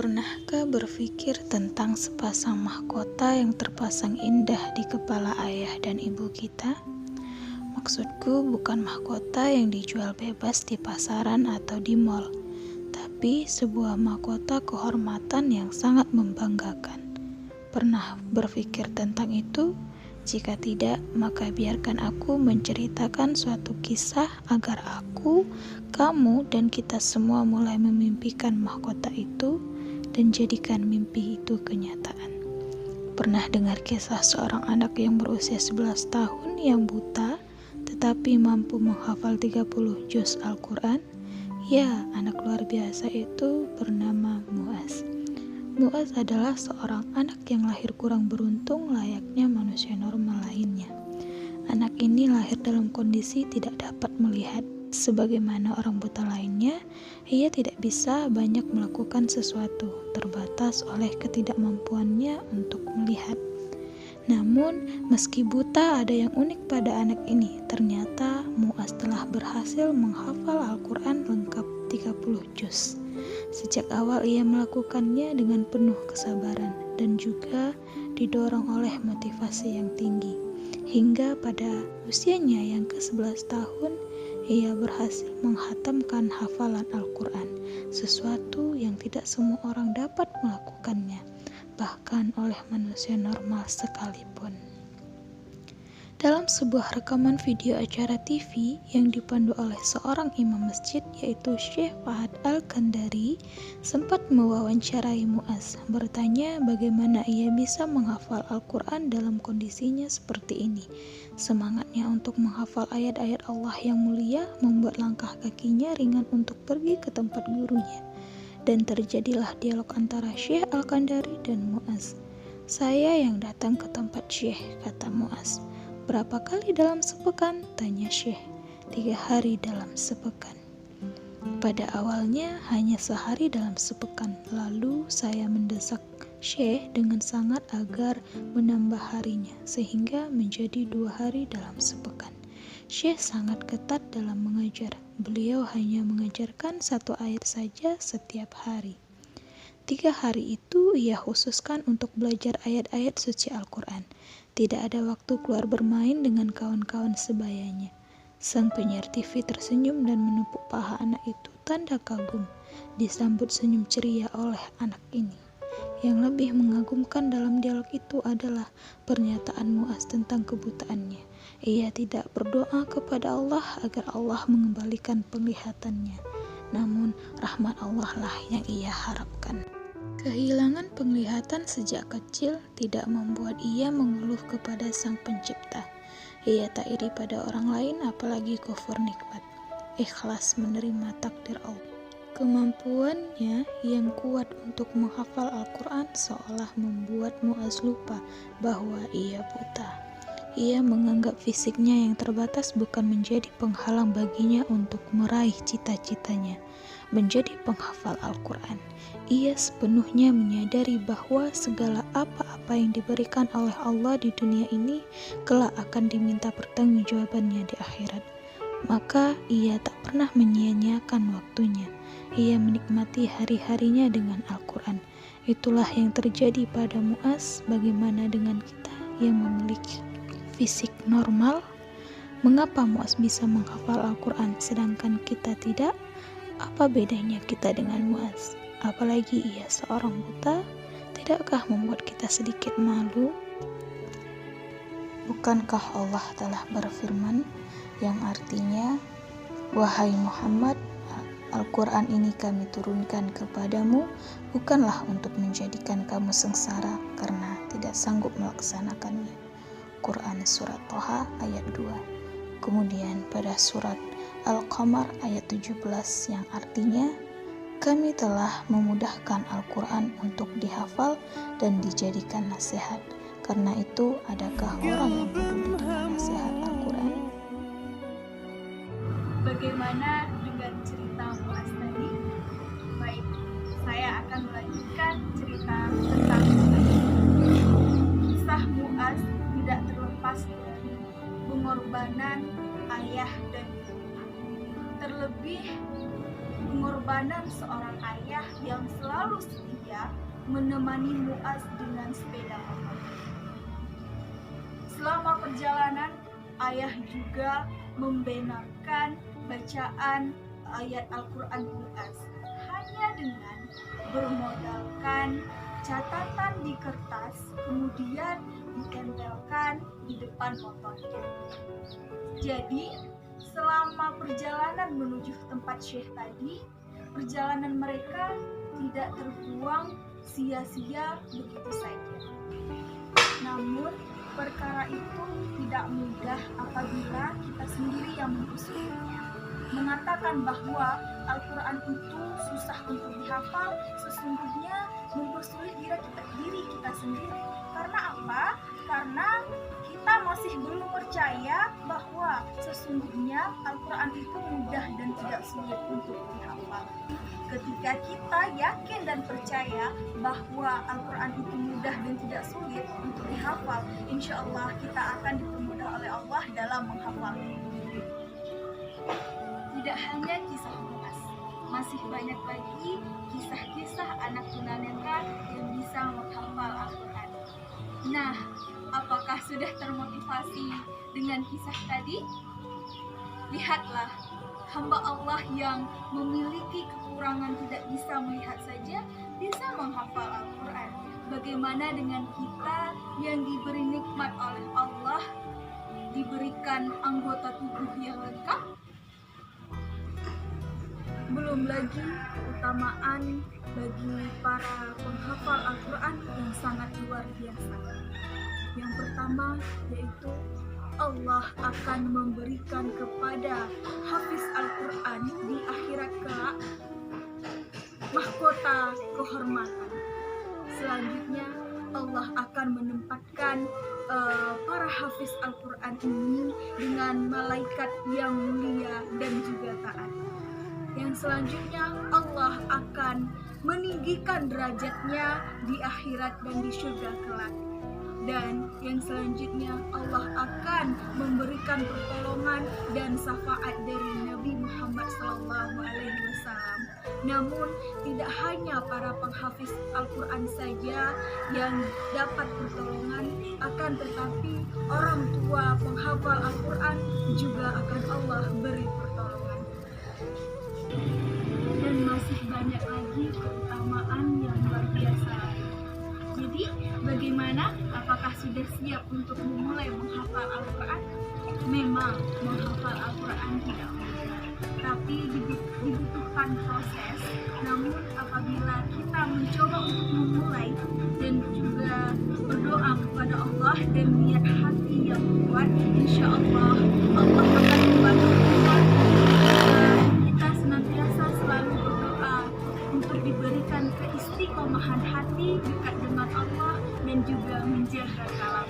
Pernahkah berpikir tentang sepasang mahkota yang terpasang indah di kepala ayah dan ibu kita? Maksudku bukan mahkota yang dijual bebas di pasaran atau di mall, tapi sebuah mahkota kehormatan yang sangat membanggakan. Pernah berpikir tentang itu? Jika tidak, maka biarkan aku menceritakan suatu kisah agar aku, kamu, dan kita semua mulai memimpikan mahkota itu dan jadikan mimpi itu kenyataan. Pernah dengar kisah seorang anak yang berusia 11 tahun yang buta tetapi mampu menghafal 30 juz Al-Quran? Ya, anak luar biasa itu bernama Muaz. Muaz adalah seorang anak yang lahir kurang beruntung layaknya manusia normal lainnya. Anak ini lahir dalam kondisi tidak dapat melihat. Sebagaimana orang buta lainnya, ia tidak bisa banyak melakukan sesuatu, terbatas oleh ketidakmampuannya untuk melihat. Namun, meski buta, ada yang unik pada anak ini. Ternyata Muaz telah berhasil menghafal Al-Quran lengkap 30 juz. Sejak awal ia melakukannya dengan penuh kesabaran dan juga didorong oleh motivasi yang tinggi. Hingga pada usianya yang ke-11 tahun, ia berhasil menghatamkan hafalan Al-Quran, sesuatu yang tidak semua orang dapat melakukannya, bahkan oleh manusia normal sekalipun. Dalam sebuah rekaman video acara TV yang dipandu oleh seorang imam masjid yaitu Syekh Fahad Al-Kandari sempat mewawancarai Muaz, bertanya bagaimana ia bisa menghafal Al-Quran dalam kondisinya seperti ini. Semangatnya untuk menghafal ayat-ayat Allah yang mulia membuat langkah kakinya ringan untuk pergi ke tempat gurunya. Dan terjadilah dialog antara Syekh Al-Kandari dan Muaz. "Saya yang datang ke tempat Syekh," kata Muaz. "Berapa kali dalam sepekan?" tanya Syekh. 3 hari dalam sepekan. Pada awalnya hanya sehari dalam sepekan. Lalu saya mendesak Syekh dengan sangat agar menambah harinya, sehingga menjadi 2 hari dalam sepekan. Syekh sangat ketat dalam mengajar. Beliau hanya mengajarkan 1 ayat saja setiap hari. 3 hari itu ia khususkan untuk belajar ayat-ayat suci Al-Quran. Tidak ada waktu keluar bermain dengan kawan-kawan sebayanya. Sang penyiar TV tersenyum dan menepuk paha anak itu, tanda kagum. Disambut senyum ceria oleh anak ini. Yang lebih mengagumkan dalam dialog itu adalah pernyataan Muaz tentang kebutaannya. Ia tidak berdoa kepada Allah agar Allah mengembalikan penglihatannya, namun rahmat Allah lah yang ia harapkan. Kehilangan penglihatan sejak kecil tidak membuat ia mengeluh kepada Sang Pencipta. Ia tak iri pada orang lain, apalagi kufur nikmat. Ikhlas menerima takdir Allah. Kemampuannya yang kuat untuk menghafal Al-Quran seolah membuat Muaz lupa bahwa ia buta. Ia menganggap fisiknya yang terbatas bukan menjadi penghalang baginya untuk meraih cita-citanya, menjadi penghafal Al-Quran. Ia sepenuhnya menyadari bahwa segala apa-apa yang diberikan oleh Allah di dunia ini kelak akan diminta pertanggungjawabannya di akhirat. Maka ia tak pernah menyia-nyiakan waktunya. Ia menikmati hari-harinya dengan Al-Quran. Itulah yang terjadi pada Muaz. Bagaimana dengan kita yang memiliki fisik normal? Mengapa Muaz bisa menghafal Al-Quran sedangkan kita tidak? Apa bedanya kita dengan Muaz? Apalagi ia seorang buta, tidakkah membuat kita sedikit malu? Bukankah Allah telah berfirman yang artinya, "Wahai Muhammad, Al-Quran ini kami turunkan kepadamu bukanlah untuk menjadikan kamu sengsara karena tidak sanggup melaksanakannya." Quran Surat Toha ayat 2. Kemudian pada Surat Al-Qamar ayat 17 yang artinya, "Kami telah memudahkan Al-Quran untuk dihafal dan dijadikan nasihat. Karena itu, adakah orang yang peduli dengan nasihat Al-Quran?" Bagaimana dengan cerita Muaz tadi? Baik, saya akan melanjutkan cerita tentang Muaz. Kisah Muaz tidak terlepas dari pengorbanan ayah dan ibu. Terlebih pengorbanan pengorbanan seorang ayah yang selalu setia menemani Muaz dengan sepeda motor. Selama perjalanan, ayah juga membenarkan bacaan ayat Al-Quran Muaz hanya dengan bermodalkan catatan di kertas, kemudian ditempelkan di depan motornya. Jadi, selama perjalanan menuju tempat Syekh tadi, perjalanan mereka tidak terbuang sia-sia begitu saja. Namun, perkara itu tidak mudah apabila kita sendiri yang mengusulnya. Mengatakan bahwa Al-Quran itu susah untuk dihafal, sesungguhnya mempersulit diri kita sendiri. Karena apa? Karena kita masih belum percaya bahwa sesungguhnya Al-Quran itu mudah dan tidak sulit untuk dihafal. Ketika kita yakin dan percaya bahwa Al-Quran itu mudah dan tidak sulit untuk dihafal, insya Allah kita akan dipermudah oleh Allah dalam menghafalnya. Tidak hanya kisah Muaz, masih banyak lagi kisah-kisah anak tunanetra yang bisa menghafal Al-Quran. Nah, apakah sudah termotivasi dengan kisah tadi? Lihatlah, hamba Allah yang memiliki kekurangan tidak bisa melihat saja bisa menghafal Al-Quran. Bagaimana dengan kita yang diberi nikmat oleh Allah, diberikan anggota tubuh yang lengkap? Belum lagi keutamaan bagi para penghafal Al-Quran yang sangat luar biasa. Yang pertama yaitu Allah akan memberikan kepada hafiz Al-Quran di akhirat kelak mahkota kehormatan. Selanjutnya Allah akan menempatkan para hafiz Al-Quran ini dengan malaikat yang mulia dan juga taat. Yang selanjutnya Allah akan meninggikan derajatnya di akhirat dan di surga kelak. Dan yang selanjutnya Allah akan memberikan pertolongan dan syafaat dari Nabi Muhammad SAW. Namun tidak hanya para penghafiz Al-Quran saja yang dapat pertolongan, akan tetapi orang tua penghafal Al-Quran juga akan Allah beri pertolongan. Dan masih banyak lagi keutamaan yang luar biasa. Jadi, bagaimana? Apakah sudah siap untuk memulai menghafal Al-Quran? Memang menghafal Al-Quran tidak mudah, tapi dibutuhkan proses. Namun apabila kita mencoba untuk memulai dan juga berdoa kepada Allah dan niat hati yang kuat, insya Allah Allah akan membantu kita. Kita senantiasa selalu berdoa untuk diberikan keistiqomahan hati dekat dengan Allah dan juga menjaga kalam.